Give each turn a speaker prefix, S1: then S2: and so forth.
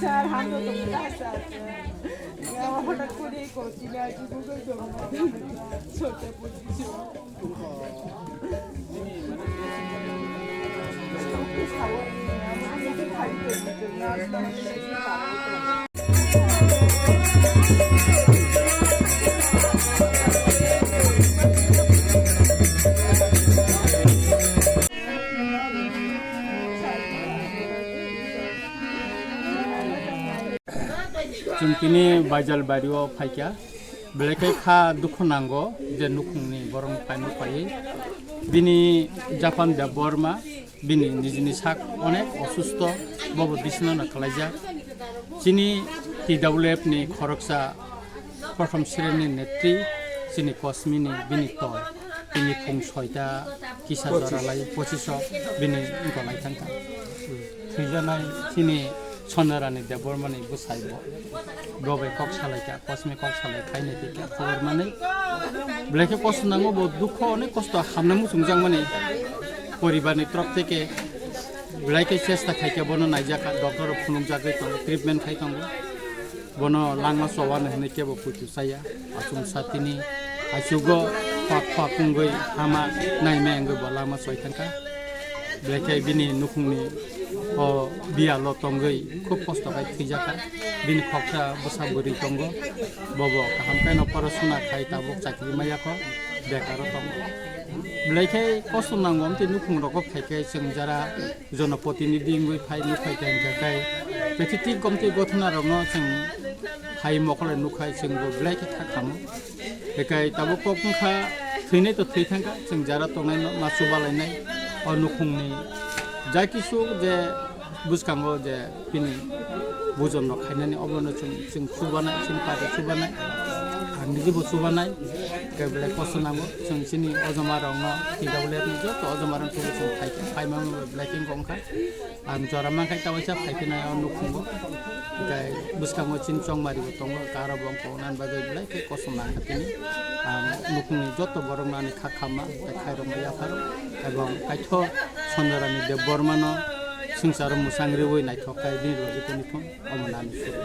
S1: sir হানো তো sir হঠাৎ করে করছিল আর কি গুগল জমা ছোট পজিশন
S2: जोंनि बायजाल बारियाव फायखा बेलेखाय खा दुखु नांगौ जे नुखुंनि गरम फायनो फायै बिनि जापान दा बर्मा बिनि निजिनि साक अनेक असुस्थ बबो बिसना खालायजा जिनि TWF नि खरकसा प्रथम श्रेणी नेत्री जिनि कस्मिनि बिनि तय बिनि फुं 6टा किसा जरालाय 25 बिनि गलाय थांखा थैजानाय जिनि सनरानि देबरमानि बुसाइब गबे कक सालायका कस्मि कक सालाय खायने दिका खबर माने ब्लेके कष्ट नांगौ बहुत दुख अनेक कष्ट हामनामु सुंजां माने परिबारनि तरफ থেকে ब्लेके চেষ্টা खायका बनो नायजाका डक्टर फुनुम जागै तो ट्रिटमेंट खायकांगो बनो लांमा सवान हने केबो पुतु साया आसुम सातिनि आसुगो पाक पाकुंगै हामा नायमे अंगो लामा सयथांका ब्लेके बिनि नुखुंनि o biya lo tonggoi খুব কষ্ট খাই থিজাকা বিন খকসা বসা বুরি তঙ্গ বব কাহাম কাই ন পড়াশোনা খাই তাবক চাকরি মাইয়াখো বেকার তঙ্গ ব্লাইখাই কষ্ট নাंगौ তে নুখুং রক ফাইখাই जों যারা জনপ্রতিনিধি গই ফাই নুখাই গাই बेथिति गमति गथना रंग जों फाइ मखले नुखाय जों ब्लाइखे थाखाम बेखाय ताबो कखा थैनाय तो थैथांगा जों जारा तंनाय मासु बालायनाय अ नुखुंनि जायखिसु जे बुझखांगो जे बिनि बुजन खायनानै अबनो जों सुबानाय जों पाटे सुबानाय आंनि जेबो सुबानाय गेबले कष्ट नांगौ जों सिनि अजमा रंग TWF नि जत अजमा रंग जों फाइमा ब्लाइकिं गंखा आं जरामा खाय तावैसा फाइफिनाय नुखुंगो गाय बुझखांगो चिन चंमारि तंगो कारा बंको नान बागै ब्लाइखे कष्ट नांखातिनि नुखुंनि जत बरंनानि खाखामा खायरंगा याफार एबं कायथ सनरानि देव बर्मान संसार मुसांग्रिवै नायथखाय बिरबो बेखौनि फन अमनानि सुरु